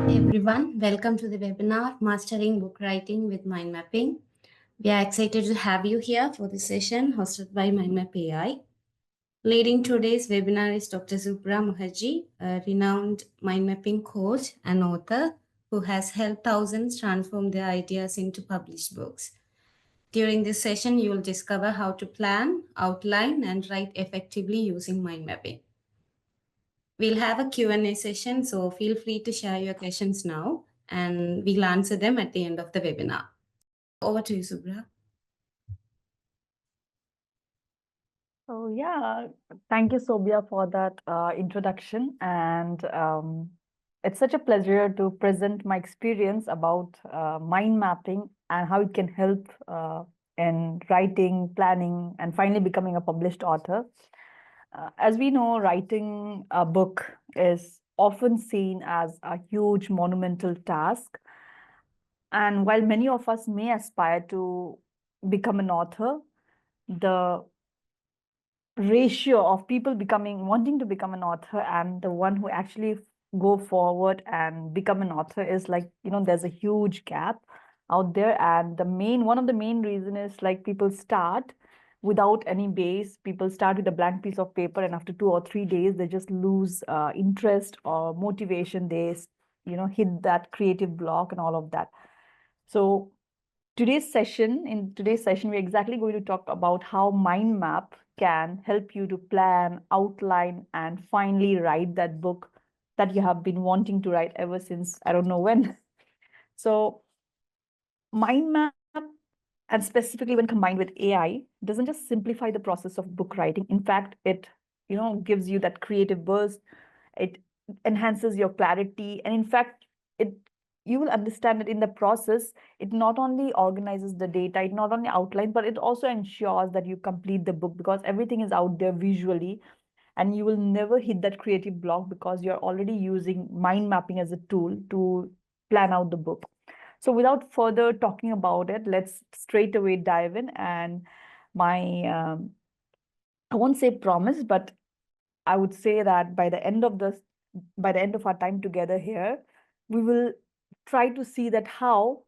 Everyone, welcome to the webinar Mastering Book Writing with Mindmapping. We are excited to have you here for this session hosted by MindMap AI. Leading today's webinar is Dr. Subra Mukherjee, a renowned mind mapping coach and author who has helped thousands transform their ideas into published books. During this session, you will discover how to plan, outline, and write effectively using mind mapping. We'll have a Q&A session, so feel free to share your questions now, and we'll answer them at the end of the webinar. Over to you, Subra. So yeah, thank you, Sobia, for that introduction. And it's such a pleasure to present my experience about mind mapping and how it can help in writing, planning, and finally becoming a published author. As we know, writing a book is often seen as a huge monumental task. And while many of us may aspire to become an author, the ratio of people wanting to become an author and the one who actually go forward and become an author is like, there's a huge gap out there. And one of the main reason is like people start without any base. People start with a blank piece of paper, and after 2 or 3 days, they just lose interest or motivation. They, hit that creative block and all of that. So in today's session, we're exactly going to talk about how mind map can help you to plan, outline, and finally write that book that you have been wanting to write ever since I don't know when. So mind map, and specifically when combined with AI, doesn't just simplify the process of book writing. In fact, it gives you that creative burst. It enhances your clarity, and in fact, you will understand that in the process, it not only organizes the data, it not only outlines, but it also ensures that you complete the book because everything is out there visually, and you will never hit that creative block because you're already using mind mapping as a tool to plan out the book. So without further talking about it, let's straight away dive in. And my, I won't say promise, but I would say that by the end of our time together here, we will try to see that how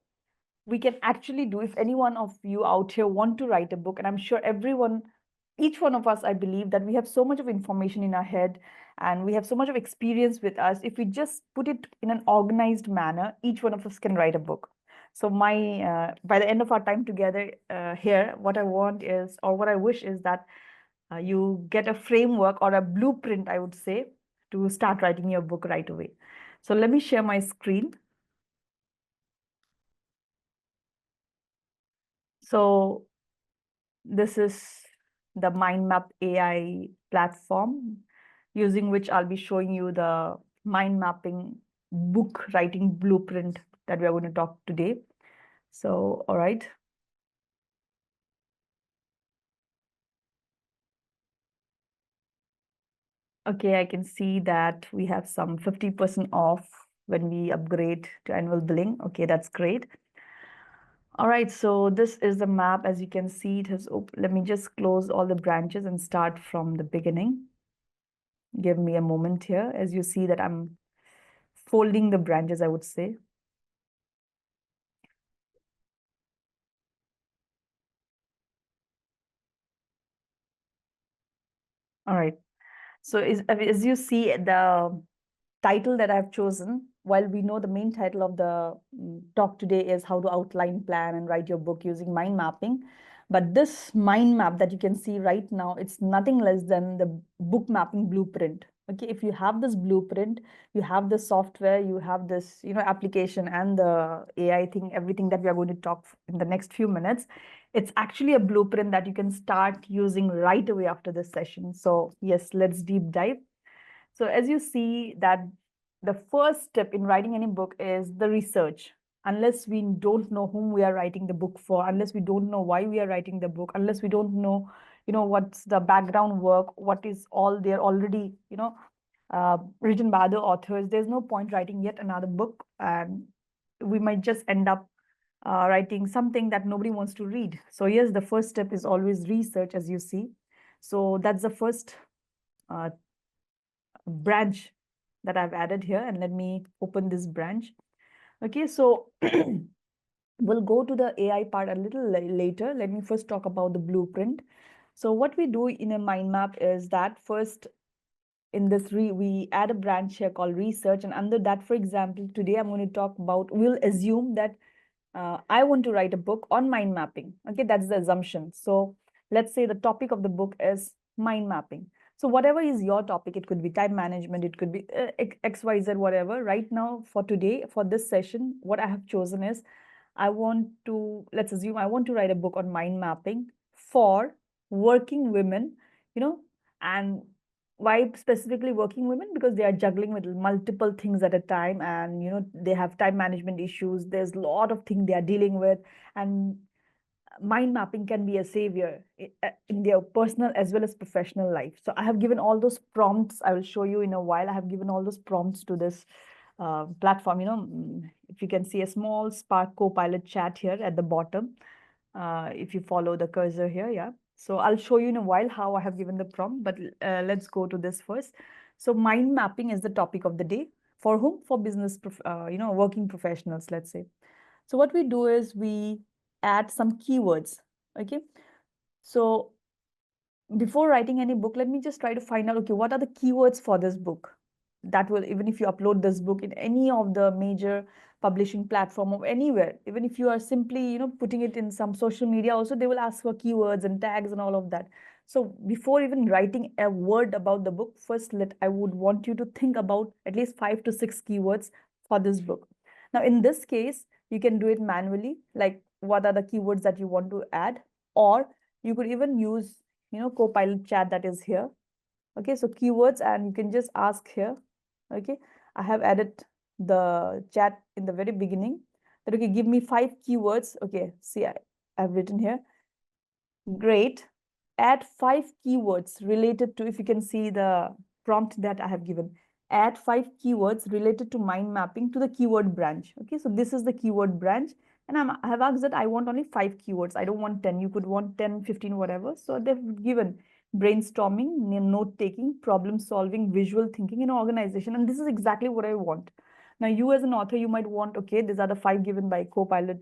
we can actually do. If any one of you out here want to write a book, and I'm sure each one of us, I believe that we have so much of information in our head and we have so much of experience with us. If we just put it in an organized manner, each one of us can write a book. So by the end of our time together here, what I want is, or what I wish is that you get a framework or a blueprint, I would say, to start writing your book right away. So let me share my screen. So this is the MindMap AI platform, using which I'll be showing you the mind mapping book writing blueprint that we are going to talk today. So, all right. Okay, I can see that we have some 50% off when we upgrade to annual billing. Okay, that's great. All right, so this is the map. As you can see, it has opened. Let me just close all the branches and start from the beginning. Give me a moment here. As you see that I'm folding the branches, I would say. All right. So as you see, the title that I've chosen, while we know the main title of the talk today is how to outline, plan, and write your book using mind mapping. But this mind map that you can see right now, it's nothing less than the book mapping blueprint. Okay, if you have this blueprint, you have the software, you have this, application and the AI thing, everything that we are going to talk in the next few minutes, it's actually a blueprint that you can start using right away after this session. So yes, let's deep dive. So as you see that the first step in writing any book is the research. Unless we don't know whom we are writing the book for, unless we don't know why we are writing the book, unless we don't know, what's the background work, what is all there already, written by other authors, there's no point writing yet another book. And we might just end up writing something that nobody wants to read. So yes, the first step is always research, as you see. So that's the first branch that I've added here, and let me open this branch. Okay, so we'll go to the AI part a little later. Let me first talk about the blueprint. So what we do in a mind map is that first in this we add a branch here called research, and under that, for example, today I'm going to talk about, we'll assume that I want to write a book on mind mapping. Okay, that's the assumption. So let's say the topic of the book is mind mapping. So whatever is your topic, it could be time management, it could be XYZ, whatever. Right now, for today, for this session, what I have chosen is I want to, let's assume I want to write a book on mind mapping for working women, you know, and why specifically working women? Because they are juggling with multiple things at a time, and they have time management issues. There's a lot of things they are dealing with, and mind mapping can be a savior in their personal as well as professional life. So I have given all those prompts. I will show you in a while. I have given all those prompts to this platform. If you can see a small Spark Copilot chat here at the bottom, if you follow the cursor here, yeah. So I'll show you in a while how I have given the prompt, but let's go to this first. So mind mapping is the topic of the day. For whom? For business, working professionals, let's say. So what we do is we add some keywords. Okay. So before writing any book, let me just try to find out, okay, what are the keywords for this book? That will, even if you upload this book in any of the major publishing platform or anywhere, even if you are simply, putting it in some social media also, they will ask for keywords and tags and all of that. So before even writing a word about the book, first I would want you to think about at least 5 to 6 keywords for this book. Now, in this case, you can do it manually, like what are the keywords that you want to add, or you could even use Copilot chat that is here. Okay, so keywords, and you can just ask here. Okay, I have added the chat in the very beginning that, okay, give me 5 keywords. Okay, see, I've written here. Great. Add 5 keywords related to, if you can see the prompt that I have given, add 5 keywords related to mind mapping to the keyword branch. Okay, so this is the keyword branch, and I have asked that I want only 5 keywords. I don't want 10. You could want 10, 15, whatever. So they've given brainstorming, note taking, problem solving, visual thinking, and organization. And this is exactly what I want. Now, you as an author, you might want, okay, these are the 5 given by Copilot,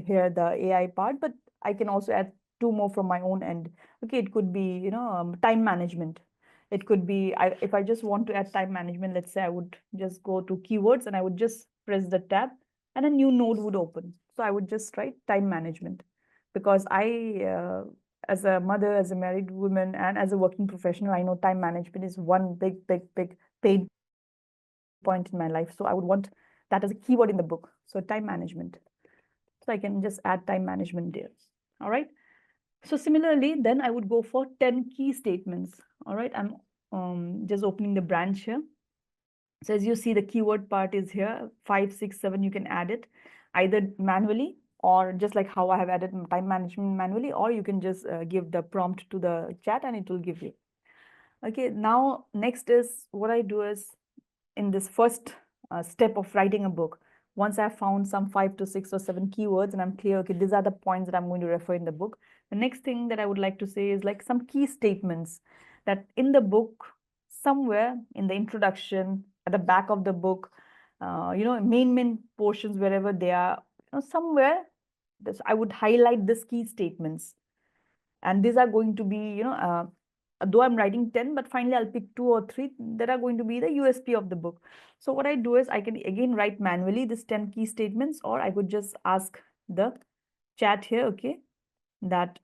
here the AI part, but I can also add 2 more from my own end. Okay, it could be, time management. It could be, if I just want to add time management, let's say I would just go to keywords and I would just press the tab and a new node would open. So I would just write time management, because as a mother, as a married woman, and as a working professional, I know time management is one big, big, big pain point in my life. So I would want that as a keyword in the book. So time management. So I can just add time management there. All right. So similarly, then I would go for 10 key statements. All right, I'm just opening the branch here. So as you see, the keyword part is here, 5, 6, 7, you can add it either manually, or just like how I have added time management manually, or you can just give the prompt to the chat and it will give you. Okay, now next is what I do is, in this first step of writing a book, once I've found some 5 to 6 or 7 keywords and I'm clear, okay, these are the points that I'm going to refer in the book, the next thing that I would like to say is like some key statements that in the book, somewhere in the introduction, at the back of the book, main portions, wherever they are, somewhere I would highlight these key statements. And these are going to be, though I'm writing 10, but finally I'll pick 2 or 3 that are going to be the USP of the book. So what I do is I can again write manually this 10 key statements, or I could just ask the chat here, okay, that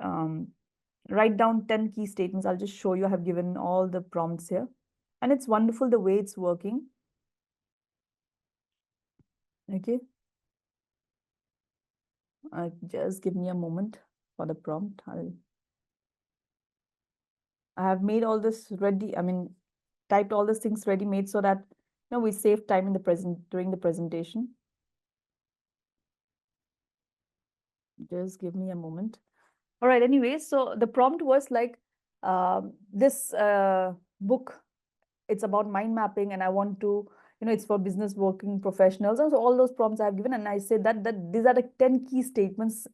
write down 10 key statements. I'll just show you. I have given all the prompts here, and it's wonderful the way it's working. Okay. Just give me a moment for the prompt. I have made all this ready. I mean, typed all these things ready made so that we save time in the during the presentation. Just give me a moment. All right, anyway, so the prompt was like, this book, it's about mind mapping, and I want to, it's for business working professionals. And so all those prompts I have given, and I said that these are the 10 key statements,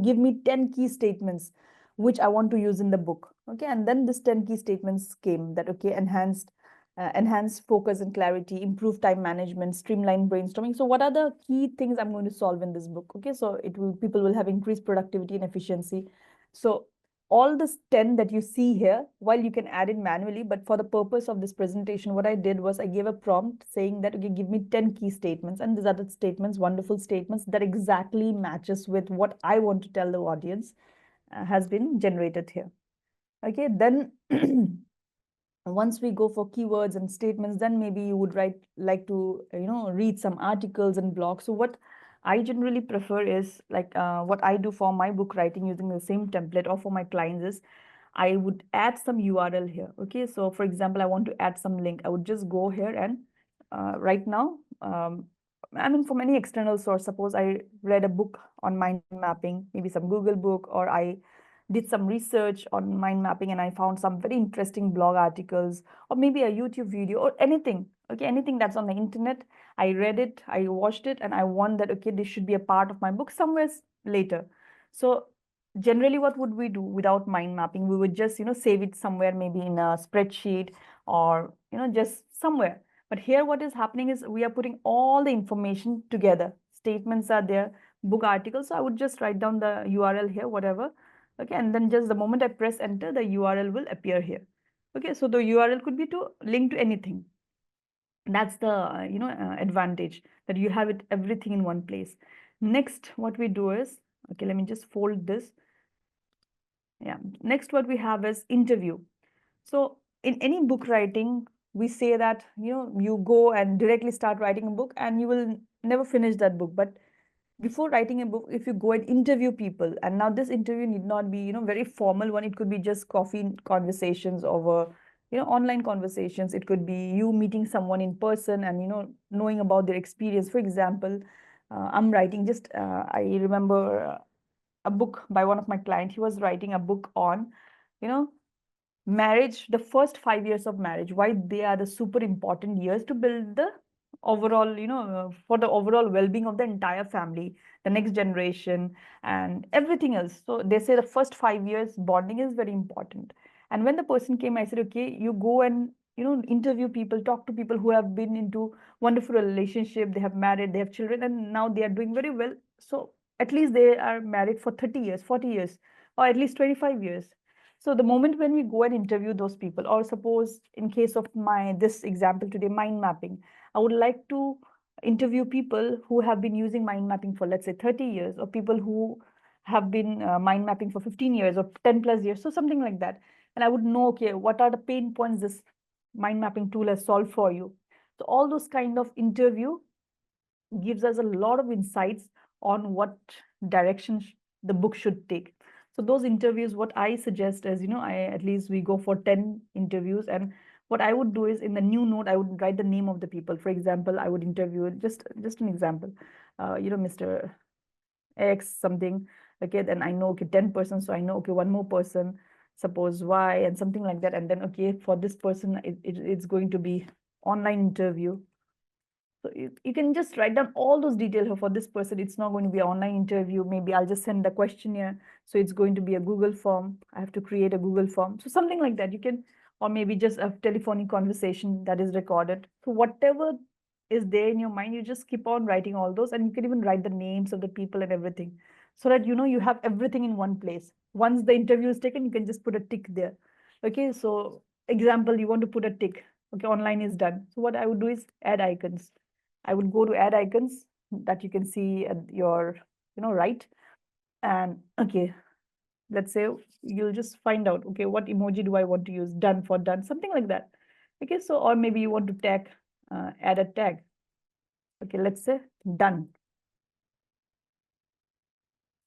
give me 10 key statements which I want to use in the book. Okay, and then this 10 key statements came that, okay, enhanced enhance focus and clarity, improve time management, streamline brainstorming. So what are the key things I'm going to solve in this book? Okay, so people will have increased productivity and efficiency. So all this 10 that you see here, while you can add it manually, but for the purpose of this presentation, what I did was I gave a prompt saying that, okay, give me 10 key statements. And these are the statements, wonderful statements that exactly matches with what I want to tell the audience, has been generated here. Okay, then once we go for keywords and statements, then maybe you would like to read some articles and blogs. So what I generally prefer is like what I do for my book writing using the same template, or for my clients, is I would add some URL here. Okay, so for example, I want to add some link. I would just go here and right now, I mean, from any external source, suppose I read a book on mind mapping, maybe some Google book, or I did some research on mind mapping and I found some very interesting blog articles, or maybe a YouTube video, or anything. Okay, anything that's on the internet. I read it, I watched it, and I want that, okay, this should be a part of my book somewhere later. So generally, what would we do without mind mapping? We would just, save it somewhere, maybe in a spreadsheet, or, just somewhere. But here, what is happening is we are putting all the information together. Statements are there, book articles. So I would just write down the URL here, whatever. Okay, and then just the moment I press enter, the URL will appear here. Okay, so the URL could be to link to anything. That's the advantage, that you have it everything in one place. Next, what we do is, okay, let me just fold this. Yeah, next what we have is interview. So in any book writing, we say that you go and directly start writing a book and you will never finish that book. But before writing a book, if you go and interview people, and now this interview need not be very formal one, it could be just coffee conversations over online conversations. It could be you meeting someone in person and knowing about their experience. For example, I'm writing just I remember a book by one of my clients. He was writing a book on you know marriage, the first 5 years of marriage, why they are the super important years to build the overall, for the overall well-being of the entire family, the next generation, and everything else. So they say the first 5 years bonding is very important. And when the person came, I said, okay, you go and interview people, talk to people who have been into wonderful relationship, they have married, they have children, and now they are doing very well. So at least they are married for 30 years, 40 years, or at least 25 years. So the moment when we go and interview those people, or suppose in case of this example today, mind mapping, I would like to interview people who have been using mind mapping for, let's say, 30 years, or people who have been mind mapping for 15 years or 10 plus years, so something like that. And I would know, okay, what are the pain points this mind mapping tool has solved for you. So all those kind of interview gives us a lot of insights on what direction the book should take. So those interviews, what I suggest is, I at least we go for 10 interviews. And what I would do is, in the new note, I would write the name of the people. For example, I would interview, just an example, Mr. X something. Okay, then I know, okay, 10%. So I know, okay, one more person, suppose Y, and something like that. And then, okay, for this person, it's going to be online interview. So you can just write down all those details here. For this person, it's not going to be an online interview. Maybe I'll just send the questionnaire. So it's going to be a Google form. I have to create a Google form. So something like that you can, or maybe just a telephonic conversation that is recorded. So whatever is there in your mind, you just keep on writing all those, and you can even write the names of the people and everything, so that you have everything in one place. Once the interview is taken, you can just put a tick there. Okay, so example, you want to put a tick. Okay, online is done. So what I would do is add icons. I would go to add icons that you can see at your, right. And okay, let's say you'll just find out, okay, what emoji do I want to use? Done for done, something like that. Okay, so, or maybe you want to tag, add a tag. Okay, let's say done.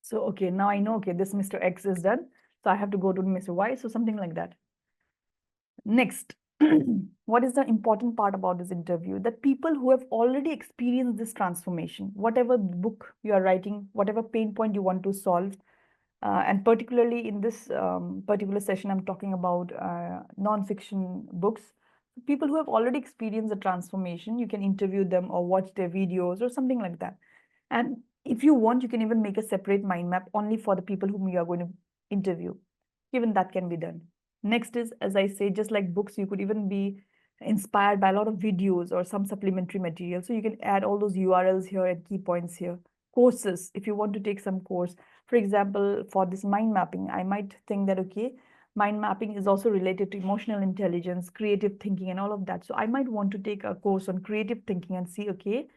So, okay, now I know, okay, this Mr. X is done. So I have to go to Mr. Y. So something like that. Next, what is the important part about this interview? That people who have already experienced this transformation, whatever book you are writing, whatever pain point you want to solve, and particularly in this particular session, I'm talking about non-fiction books. People who have already experienced the transformation, you can interview them or watch their videos or something like that. And if you want, you can even make a separate mind map only for the people whom you are going to interview. Even that can be done. Next is, as I say, just like books, you could even be inspired by a lot of videos or some supplementary material. So you can add all those URLs here and key points here. Courses, if you want to take some course. For example, for this mind mapping, I might think that, okay, mind mapping is also related to emotional intelligence, creative thinking, and all of that. So I might want to take a course on creative thinking and see, okay,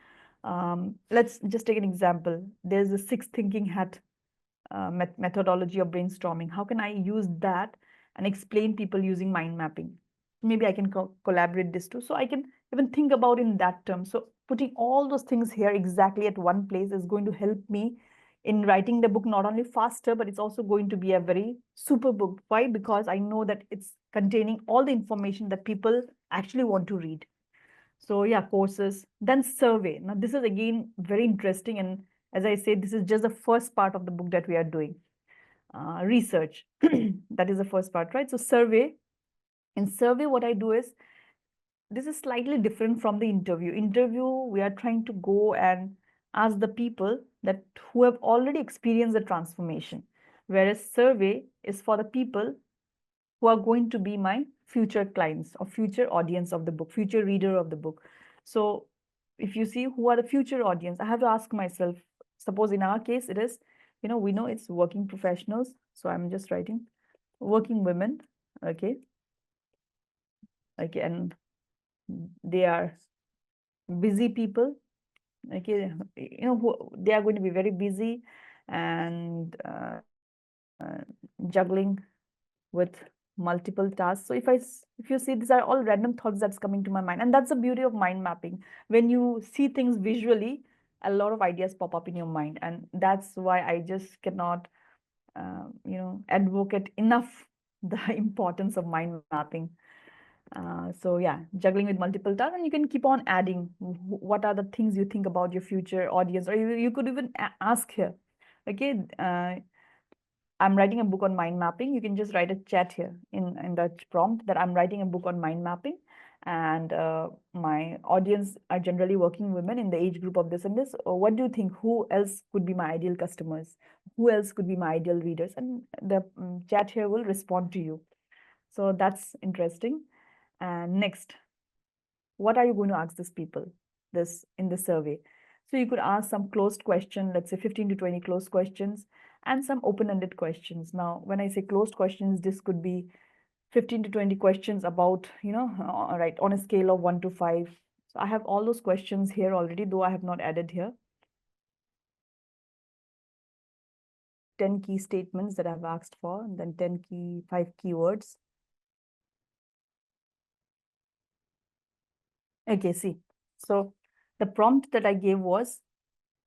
let's just take an example. There's a 6 thinking hat methodology of brainstorming. How can I use that and explain people using mind mapping? Maybe I can collaborate this too. So I can even think about in that term. So putting all those things here exactly at one place is going to help me in writing the book not only faster, but it's also going to be a very super book. Why? Because I know that it's containing all the information that people actually want to read. So yeah, courses, then survey. Now this is again very interesting. And as I said, this is just the first part of the book that we are doing. Research, that is the first part, right? So survey, in survey, what I do is, this is slightly different from the interview. Interview, we are trying to go and ask the people that who have already experienced the transformation. Whereas survey is for the people who are going to be my future clients or future audience of the book, future reader of the book. So if you see who are the future audience, I have to ask myself, suppose in our case, it is, we know it's working professionals. So I'm just writing working women. Okay. Okay. And they are busy people. Okay. They are going to be very busy and juggling with multiple tasks. So if you see, these are all random thoughts that's coming to my mind, and that's the beauty of mind mapping. When you see things visually, a lot of ideas pop up in your mind, and that's why I just cannot advocate enough the importance of mind mapping. So yeah, juggling with multiple tasks, and you can keep on adding what are the things you think about your future audience, or you could even ask here, okay, I'm writing a book on mind mapping. You can just write a chat here in the prompt that I'm writing a book on mind mapping, and my audience are generally working women in the age group of this and this. What do you think? Who else could be my ideal customers? Who else could be my ideal readers? And the chat here will respond to you. So that's interesting. And next, what are you going to ask these people this in the survey? So you could ask some closed question, let's say 15 to 20 closed questions, and some open-ended questions. Now, when I say closed questions, this could be 15 to 20 questions about, right, on a scale of 1 to 5. So I have all those questions here already, though I have not added here. 10 key statements that I've asked for, and then 5 keywords. Okay, see. So the prompt that I gave was,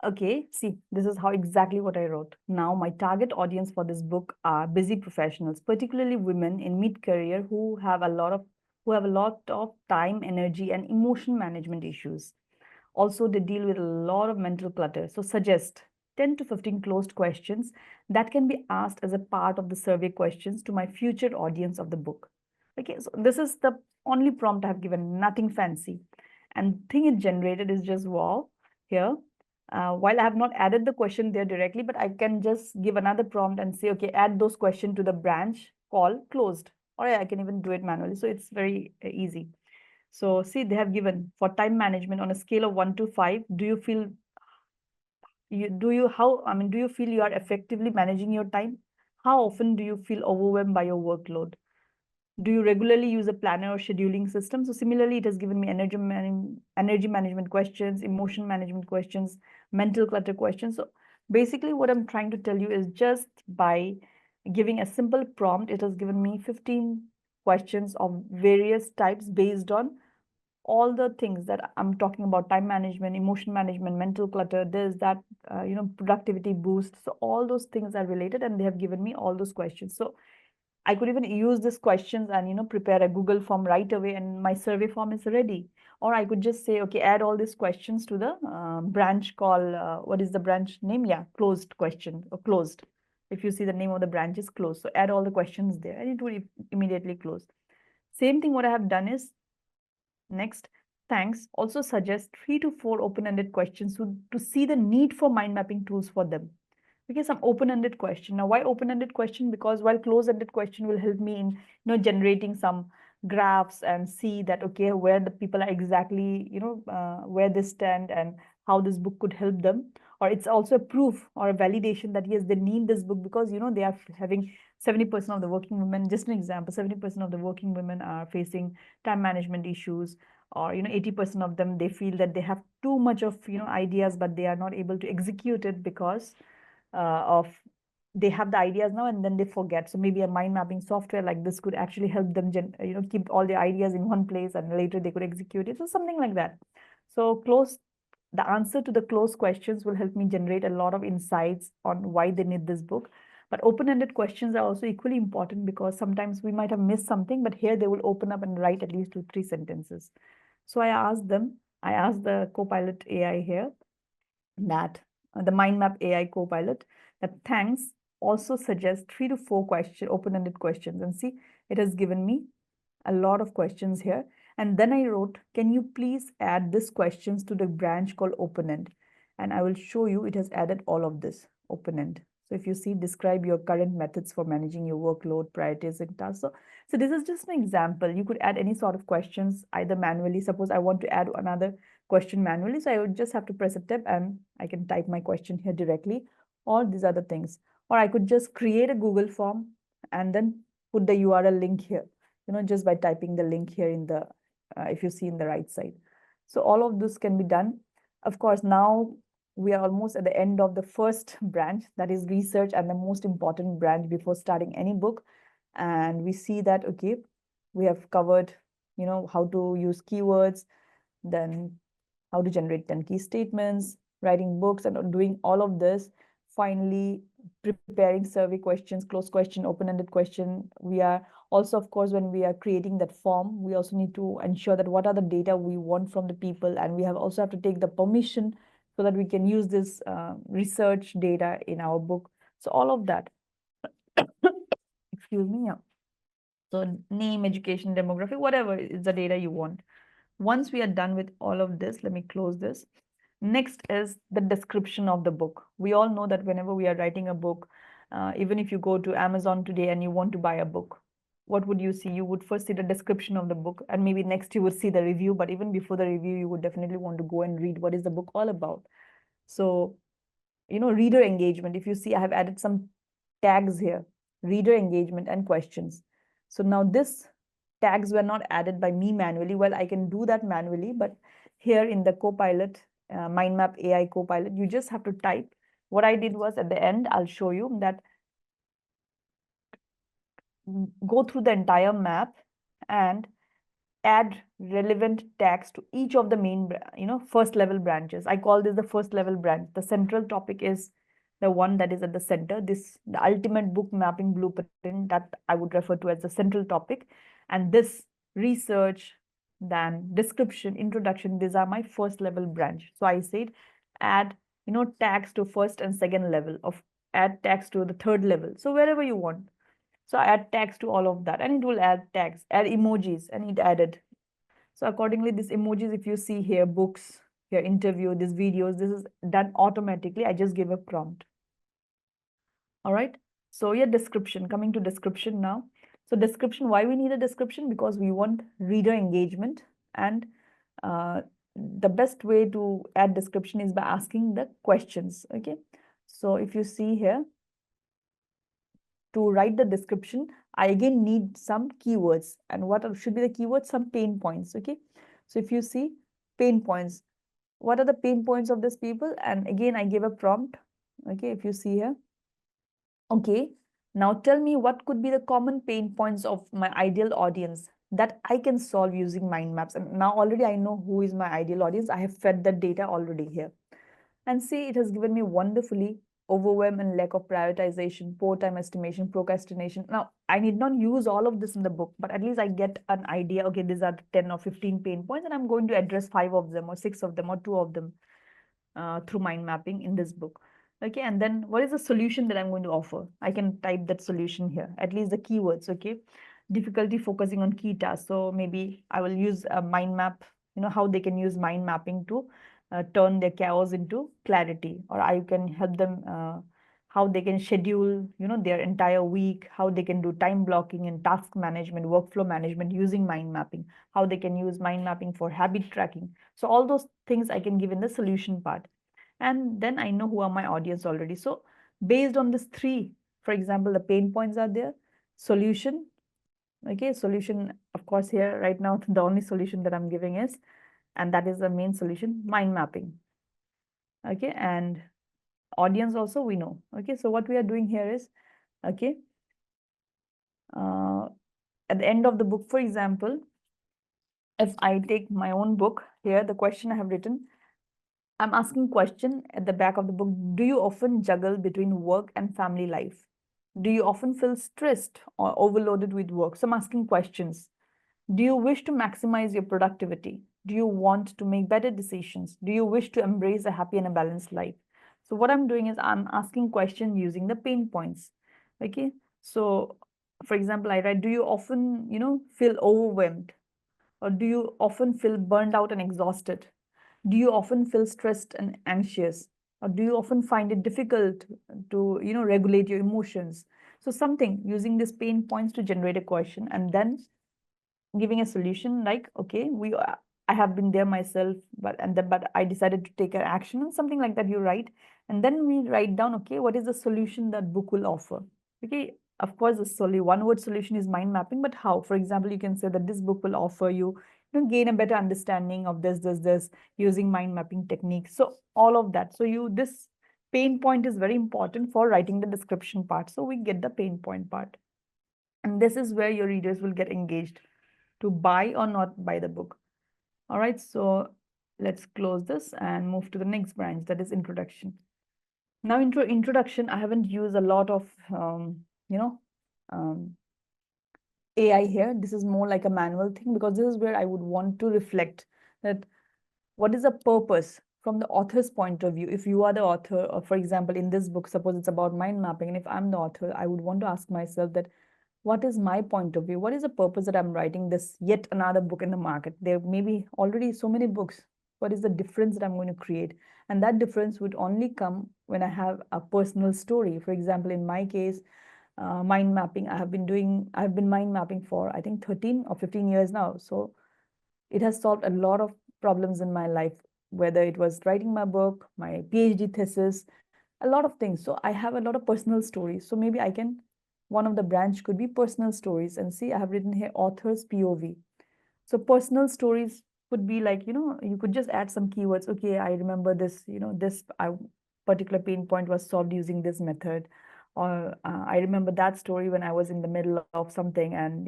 okay, see, this is how exactly what I wrote. Now, my target audience for this book are busy professionals, particularly women in mid-career who have a lot of time, energy, and emotion management issues. Also, they deal with a lot of mental clutter. So suggest 10 to 15 closed questions that can be asked as a part of the survey questions to my future audience of the book. Okay, so this is the only prompt I have given, nothing fancy. And thing it generated is just wow here. While I have not added the question there directly, but I can just give another prompt and say, okay, add those questions to the branch call closed, or I can even do it manually. So it's very easy. So see, they have given for time management on a scale of 1 to 5. Do you feel do you feel you are effectively managing your time? How often do you feel overwhelmed by your workload? Do you regularly use a planner or scheduling system? So similarly, it has given me energy management questions, emotion management questions, mental clutter questions. So basically what I'm trying to tell you is just by giving a simple prompt, it has given me 15 questions of various types based on all the things that I'm talking about: time management, emotion management, mental clutter, this, that, productivity boost. So all those things are related, and they have given me all those questions. So I could even use these questions and, prepare a Google form right away, and my survey form is ready. Or I could just say, okay, add all these questions to the branch call. What is the branch name? Yeah, closed question or closed. If you see the name of the branch is closed. So add all the questions there and it will immediately close. Same thing what I have done is, next, thanks, also suggest 3 to 4 open-ended questions to see the need for mind mapping tools for them. Okay, some open-ended question. Now, why open-ended question? Because while closed-ended question will help me in generating some graphs and see that, okay, where the people are exactly, where they stand and how this book could help them. Or it's also a proof or a validation that yes, they need this book because they are having 70% of the working women, just an example, 70% of the working women are facing time management issues, or 80% of them, they feel that they have too much of ideas, but they are not able to execute it because of they have the ideas now and then they forget. So maybe a mind mapping software like this could actually help them keep all the ideas in one place and later they could execute it. So something like that. So the answer to the closed questions will help me generate a lot of insights on why they need this book. But open-ended questions are also equally important because sometimes we might have missed something, but here they will open up and write at least 2-3 sentences. So I asked the Copilot AI here that the MindMap AI Copilot, that thanks, also suggests 3 to 4 open-ended questions. And see, it has given me a lot of questions here. And then I wrote, can you please add this questions to the branch called open-end? And I will show you it has added all of this open-end. So if you see, describe your current methods for managing your workload, priorities, and tasks. So this is just an example. You could add any sort of questions either manually. Suppose I want to add another question manually. So I would just have to press a tab and I can type my question here directly, or these other things. Or I could just create a Google form and then put the URL link here, just by typing the link here in the, if you see in the right side. So all of this can be done. Of course, now we are almost at the end of the first branch, that is research, and the most important branch before starting any book. And we see that, okay, we have covered, how to use keywords, then how to generate 10 key statements, writing books, and doing all of this. Finally, preparing survey questions, closed question, open-ended question. We are also, of course, when we are creating that form, we also need to ensure that what are the data we want from the people, and we also have to take the permission so that we can use this research data in our book. So all of that. Excuse me, yeah. So name, education, demographic, whatever is the data you want. Once we are done with all of this, let me close this. Next is the description of the book. We all know that whenever we are writing a book, even if you go to Amazon today and you want to buy a book, what would you see? You would first see the description of the book, and maybe next you would see the review. But even before the review, you would definitely want to go and read what is the book all about. So, reader engagement. If you see, I have added some tags here, reader engagement and questions. So now this tags were not added by me manually. Well, I can do that manually, but here in the Copilot, MindMap AI Copilot, you just have to type. What I did was at the end, I'll show you that go through the entire map and add relevant tags to each of the main, first level branches. I call this the first level branch. The central topic is the one that is at the center. The ultimate book mapping blueprint, that I would refer to as the central topic. And this research, then description, introduction, these are my first level branch. So I said, add, tags to first and second level, of add tags to the third level. So wherever you want. So I add tags to all of that, and it will add tags, add emojis, and it added. So accordingly, these emojis, if you see here, books, here, interview, these videos, this is done automatically. I just give a prompt. All right. So yeah, description, coming to description now. So description, why we need a description? Because we want reader engagement, and the best way to add description is by asking the questions. Okay. So if you see here, to write the description, I again need some keywords. And what should be the keywords? Some pain points. Okay. So if you see pain points, what are the pain points of these people? And again, I give a prompt. Okay. If you see here, okay, now tell me what could be the common pain points of my ideal audience that I can solve using mind maps. And now already I know who is my ideal audience. I have fed that data already here. And see, it has given me wonderfully overwhelm and lack of prioritization, poor time estimation, procrastination. Now, I need not use all of this in the book, but at least I get an idea. Okay, these are 10 or 15 pain points, and I'm going to address 5 of them or 6 of them or 2 of them through mind mapping in this book. Okay, and then what is the solution that I'm going to offer? I can type that solution here, at least the keywords. Okay, difficulty focusing on key tasks. So maybe I will use a mind map, how they can use mind mapping to turn their chaos into clarity, or I can help them how they can schedule, their entire week, how they can do time blocking and task management, workflow management using mind mapping, how they can use mind mapping for habit tracking. So all those things I can give in the solution part. And then I know who are my audience already. So based on this three, for example, the pain points are there, solution. Okay, solution, of course, here right now, the only solution that I'm giving is, and that is the main solution, mind mapping. Okay, and audience also we know. Okay, so what we are doing here is, okay, uh, at the end of the book, for example, if I take my own book here, the question I have written, I'm asking question at the back of the book. Do you often juggle between work and family life? Do you often feel stressed or overloaded with work? So I'm asking questions. Do you wish to maximize your productivity? Do you want to make better decisions? Do you wish to embrace a happy and a balanced life? So what I'm doing is I'm asking questions using the pain points. Okay. So for example, I write, do you often, feel overwhelmed? Or do you often feel burned out and exhausted? Do you often feel stressed and anxious? Or do you often find it difficult to, regulate your emotions? So something using these pain points to generate a question, and then giving a solution like, okay, I have been there myself, but I decided to take an action, and something like that you write. And then we write down, okay, what is the solution that book will offer? Okay, of course, the one word solution is mind mapping, but how? For example, you can say that this book will offer you, gain a better understanding of this using mind mapping techniques. So all of that. So this pain point is very important for writing the description part. So we get the pain point part. And this is where your readers will get engaged to buy or not buy the book. All right, so let's close this and move to the next branch, that is introduction. Now, introduction, I haven't used a lot of, you know, um, AI here. This is more like a manual thing, because this is where I would want to reflect that what is the purpose from the author's point of view. If you are the author, or for example, in this book, suppose it's about mind mapping, and if I'm the author, I would want to ask myself that what is my point of view? What is the purpose that I'm writing this yet another book in the market? There may be already so many books. What is the difference that I'm going to create? And that difference would only come when I have a personal story. For example, in my case, mind mapping, I've been mind mapping for, I think, 13 or 15 years now. So it has solved a lot of problems in my life, whether it was writing my book, my PhD thesis, a lot of things. So I have a lot of personal stories. So maybe one of the branch could be personal stories. And see, I have written here author's POV. So personal stories could be like, you could just add some keywords. Okay, I remember this, this particular pain point was solved using this method. Or I remember that story when I was in the middle of something, and,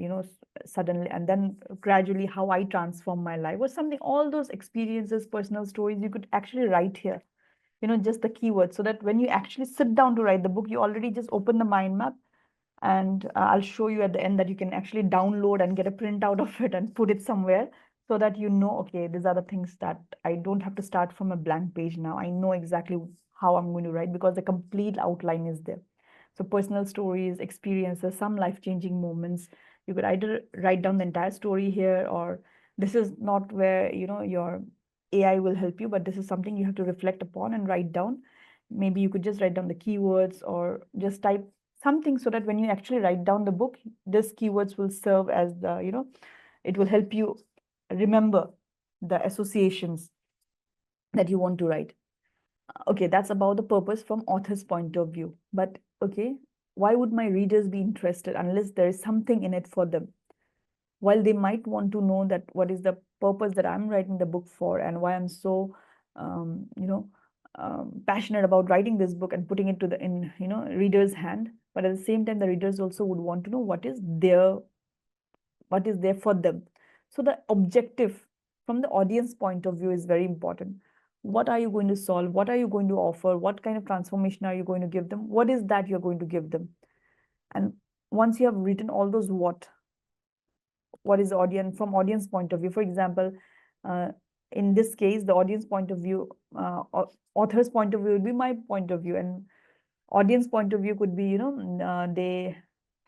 suddenly, and then gradually how I transformed my life or something. All those experiences, personal stories, you could actually write here, just the keywords, so that when you actually sit down to write the book, you already just open the mind map. And I'll show you at the end that you can actually download and get a printout of it and put it somewhere, so that okay, these are the things that I don't have to start from a blank page now. I know exactly how I'm going to write, because the complete outline is there. So personal stories, experiences, some life-changing moments. You could either write down the entire story here, or this is not where, your AI will help you, but this is something you have to reflect upon and write down. Maybe you could just write down the keywords, or just type something, so that when you actually write down the book, this keywords will serve as it will help you remember the associations that you want to write. Okay, that's about the purpose from author's point of view. But okay, why would my readers be interested unless there is something in it for them? While they might want to know that what is the purpose that I'm writing the book for, and why I'm so passionate about writing this book and putting it to the in reader's hand. But at the same time, the readers also would want to know what is there for them. So the objective from the audience point of view is very important. What are you going to solve? What are you going to offer? What kind of transformation are you going to give them? What is that you're going to give them? And once you have written all those what is the audience from audience point of view? For example, uh, in this case, the audience point of view, author's point of view would be my point of view, and audience point of view could be, they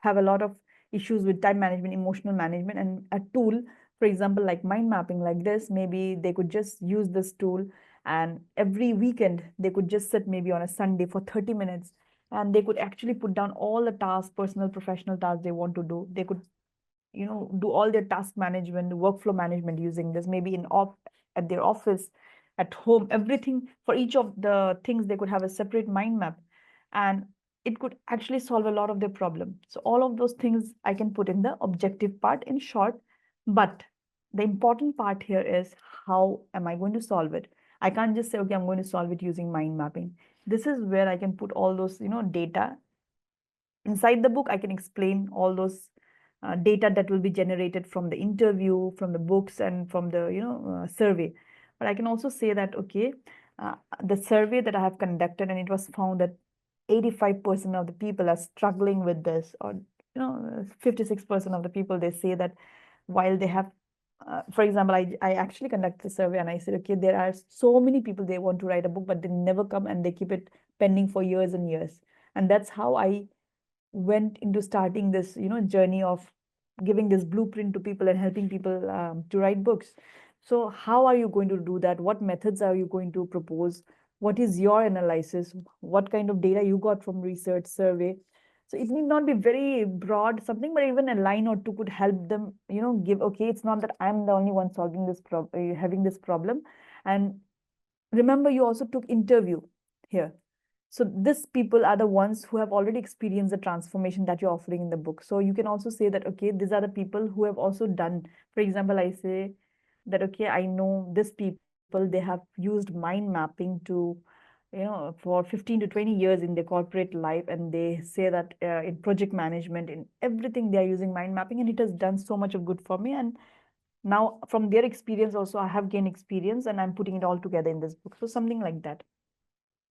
have a lot of issues with time management, emotional management, and a tool, for example, like mind mapping like this, maybe they could just use this tool, and every weekend they could just sit maybe on a Sunday for 30 minutes and they could actually put down all the tasks, personal, professional tasks they want to do. They could, do all their task management, workflow management using this, maybe at their office, at home, everything. For each of the things, they could have a separate mind map, and it could actually solve a lot of their problem. So all of those things I can put in the objective part in short, but the important part here is, how am I going to solve it? I can't just say, okay, I'm going to solve it using mind mapping. This is where I can put all those, data inside the book. I can explain all those data that will be generated from the interview, from the books, and from the survey. But I can also say that, okay, the survey that I have conducted, and it was found that 85% of the people are struggling with this, or 56% of the people, they say that while they have, for example, I actually conducted a survey, and I said, okay, there are so many people, they want to write a book, but they never come, and they keep it pending for years and years. And that's how I went into starting this journey of giving this blueprint to people and helping people to write books. So how are you going to do that? What methods are you going to propose? What is your analysis? What kind of data you got from research, survey? So it need not be very broad something, but even a line or two could help them give, okay, it's not that I'm the only one solving this having this problem. And remember, you also took interview here. So these people are the ones who have already experienced the transformation that you're offering in the book. So you can also say that, okay, these are the people who have also done. For example, I say that, okay, I know these people, they have used mind mapping to, for 15 to 20 years in their corporate life. And they say that in project management, in everything, they are using mind mapping, and it has done so much of good for me. And now from their experience also, I have gained experience, and I'm putting it all together in this book. So something like that.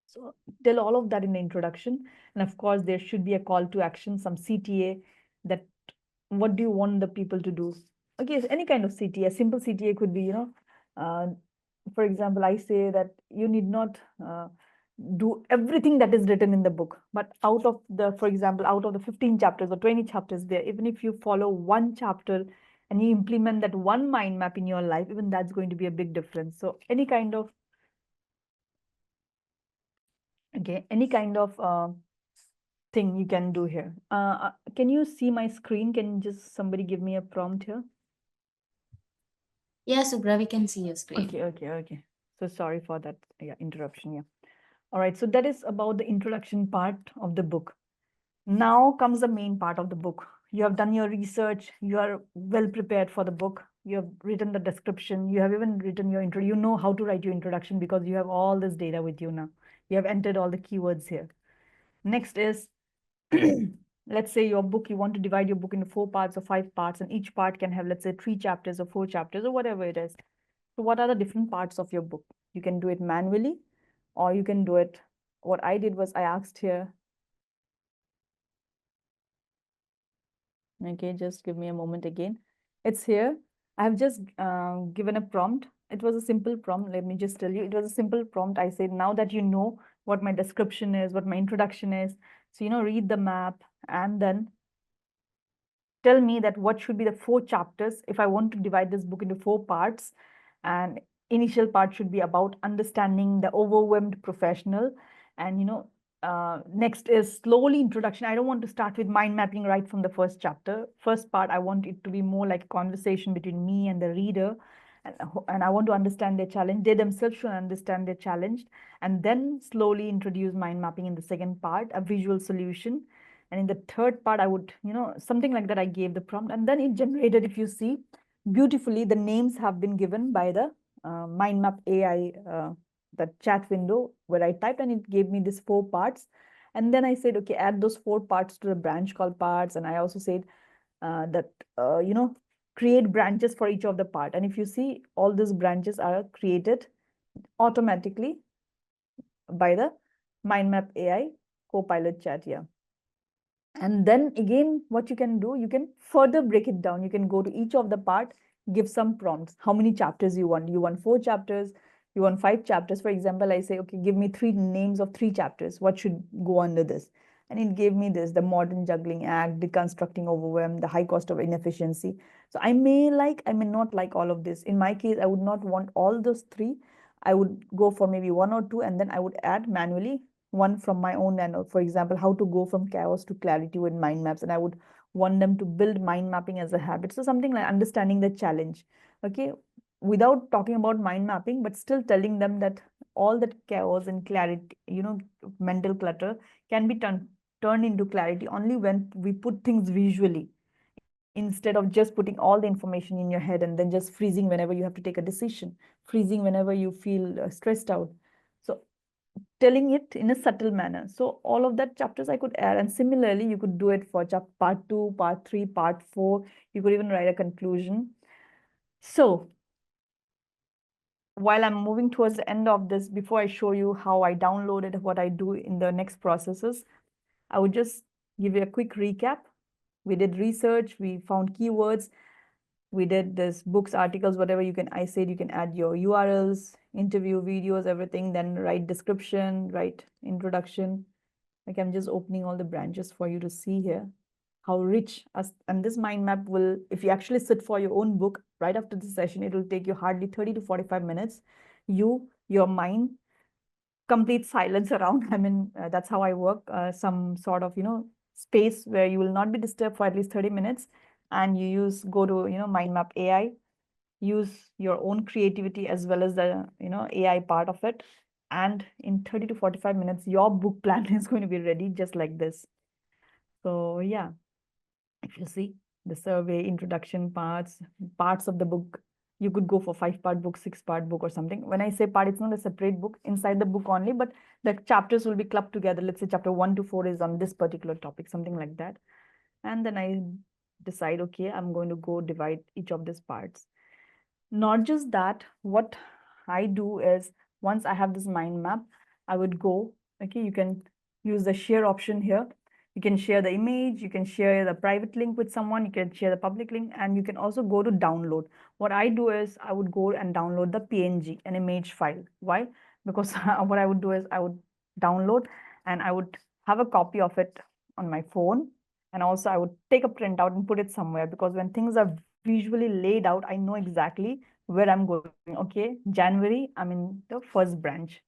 So tell all of that in the introduction. And of course, there should be a call to action, some CTA, that what do you want the people to do? Okay, so any kind of CTA, a simple CTA could be, uh, for example, I say that you need not do everything that is written in the book, but out of the, for example, out of the 15 chapters or 20 chapters there, even if you follow one chapter and you implement that one mind map in your life, even that's going to be a big difference. So any kind of, okay, any kind of thing you can do here. Can you see my screen? Can just somebody give me a prompt here? Yeah, Subra, we can see your screen. Okay. So sorry for that, yeah, interruption. Yeah. All right. So that is about the introduction part of the book. Now comes the main part of the book. You have done your research. You are well prepared for the book. You have written the description. You have even written your intro. You know how to write your introduction because you have all this data with you now. You have entered all the keywords here. Next is, let's say your book, you want to divide your book into 4 parts or 5 parts, and each part can have, let's say, 3 chapters or 4 chapters or whatever it is. So what are the different parts of your book? You can do it manually, or you can do it. What I did was I asked here. Okay, just give me a moment again. It's here. I have just given a prompt. It was a simple prompt. Let me just tell you, it was a simple prompt. I said, now that you know what my description is, what my introduction is, so, read the map, and then tell me that what should be the 4 chapters if I want to divide this book into 4 parts. And initial part should be about understanding the overwhelmed professional. And next is slowly introduction. I don't want to start with mind mapping right from the first chapter. First part, I want it to be more like a conversation between me and the reader. And I want to understand their challenge. They themselves should understand their challenge. And then slowly introduce mind mapping in the second part, a visual solution. And in the third part, I would, something like that, I gave the prompt. And then it generated, if you see, beautifully, the names have been given by the MindMap AI, the chat window where I typed, and it gave me these 4 parts. And then I said, okay, add those 4 parts to the branch called parts. And I also said that, create branches for each of the part. And if you see, all these branches are created automatically by the MindMap AI Copilot chat here. And then again, what you can do, you can further break it down. You can go to each of the part, give some prompts. How many chapters you want? You want 4 chapters? You want 5 chapters? For example, I say, okay, give me 3 names of 3 chapters. What should go under this? And it gave me this: the modern juggling act, deconstructing overwhelm, the high cost of inefficiency. So I may like, I may not like all of this. In my case, I would not want all those 3. I would go for maybe 1 or 2, and then I would add manually one from my own, and for example, how to go from chaos to clarity with mind maps. And I would want them to build mind mapping as a habit. So something like understanding the challenge, okay, without talking about mind mapping, but still telling them that all that chaos and clarity, mental clutter can be turned into clarity only when we put things visually, instead of just putting all the information in your head and then just freezing whenever you have to take a decision, freezing whenever you feel stressed out. So telling it in a subtle manner. So all of that chapters I could add, and similarly you could do it for part 2, part 3, part 4. You could even write a conclusion. So while I'm moving towards the end of this, before I show you how I downloaded, what I do in the next processes, I would just give you a quick recap. We did research, we found keywords, we did this books, articles, whatever you can. I said you can add your URLs, interview videos, everything, then write description, write introduction. Like I'm just opening all the branches for you to see here how rich us. And this mind map will, if you actually sit for your own book right after this session, it will take you hardly 30 to 45 minutes. Your mind, complete silence around. I mean, that's how I work. Some sort of, space where you will not be disturbed for at least 30 minutes. And go to, MindMap AI, use your own creativity as well as the, AI part of it. And in 30 to 45 minutes, your book plan is going to be ready just like this. So yeah, if you see the survey, introduction parts of the book, you could go for 5-part book, 6-part book or something. When I say part, it's not a separate book inside the book only, but the chapters will be clubbed together. Let's say chapter 1 to 4 is on this particular topic, something like that. And then I decide, okay, I'm going to go divide each of these parts. Not just that, what I do is once I have this mind map, I would go, okay, you can use the share option here. You can share the image, you can share the private link with someone, you can share the public link, and you can also go to download. What I do is I would go and download the PNG, an image file. Why? Because what I would do is I would download and I would have a copy of it on my phone. And also I would take a printout and put it somewhere, because when things are visually laid out, I know exactly where I'm going. Okay, January, I'm in the first branch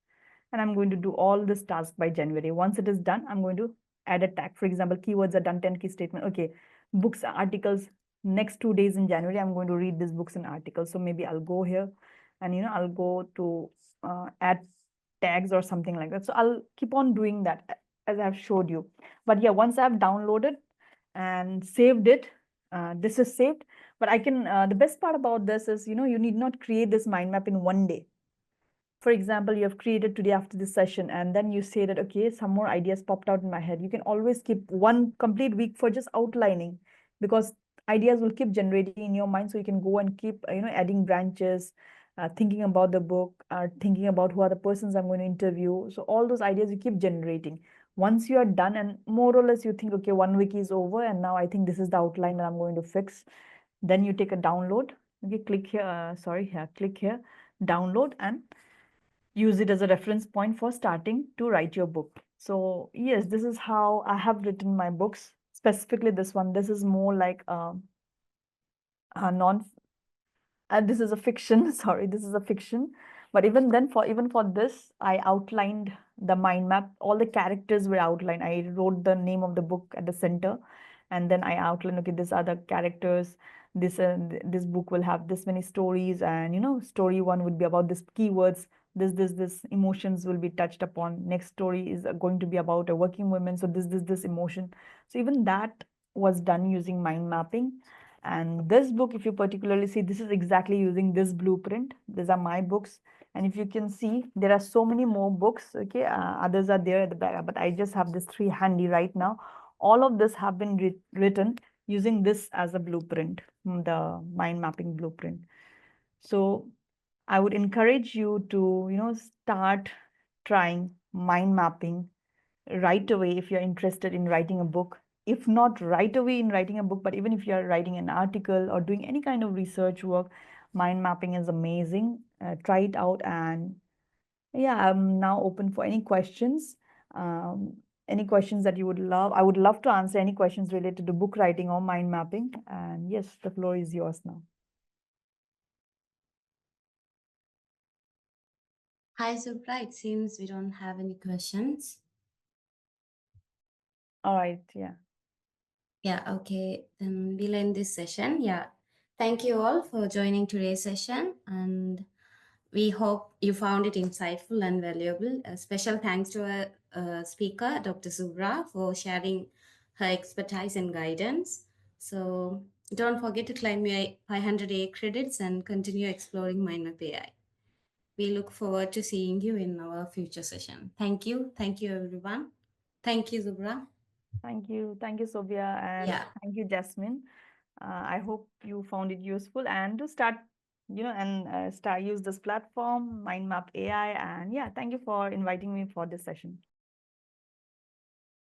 and I'm going to do all this task by January. Once it is done, I'm going to add a tag. For example, keywords are done, 10 key statement. Okay, books, articles, next 2 days in January, I'm going to read these books and articles. So maybe I'll go here and, I'll go to add tags or something like that. So I'll keep on doing that as I've showed you. But yeah, once I've downloaded and saved it, this is saved. But I can, the best part about this is, you need not create this mind map in one day. For example, you have created today after this session, and then you say that, okay, some more ideas popped out in my head. You can always keep one complete week for just outlining, because ideas will keep generating in your mind. So you can go and keep, adding branches, thinking about the book, thinking about who are the persons I'm going to interview. So all those ideas you keep generating. Once you are done and more or less you think, okay, 1 week is over and now I think this is the outline that I'm going to fix. Then you take a download. Okay, click here, click here, download, and use it as a reference point for starting to write your book. So yes, this is how I have written my books. Specifically this one, this is more like a non, this is a fiction. Sorry, this is a fiction. But even then, for this, I outlined the mind map. All the characters were outlined. I wrote the name of the book at the center, and then I outlined, okay, these are the characters. This book will have this many stories, and story one would be about this keywords. This emotions will be touched upon. Next story is going to be about a working woman. So this emotion. So even that was done using mind mapping. And this book, if you particularly see, this is exactly using this blueprint. These are my books. And if you can see, there are so many more books. Okay, others are there at the back, but I just have this 3 handy right now. All of this have been written using this as a blueprint, the mind mapping blueprint. So I would encourage you to, start trying mind mapping right away if you're interested in writing a book. If not right away in writing a book, but even if you're writing an article or doing any kind of research work, mind mapping is amazing. Try it out. And yeah, I'm now open for any questions. Any questions that you would love. I would love to answer any questions related to book writing or mind mapping. And yes, the floor is yours now. Hi, Subra. It seems we don't have any questions. All right. Yeah. Yeah, okay. Then we'll end this session. Yeah. Thank you all for joining today's session, and we hope you found it insightful and valuable. A special thanks to our speaker, Dr. Subra, for sharing her expertise and guidance. So don't forget to claim your 500 credits and continue exploring MindMap AI. We look forward to seeing you in our future session. Thank you. Thank you, everyone. Thank you, Subra. Thank you. Thank you, Sobia. And Yeah. thank you, Jasmine. I hope you found it useful and to start, and start use this platform, MindMap AI. And yeah, thank you for inviting me for this session.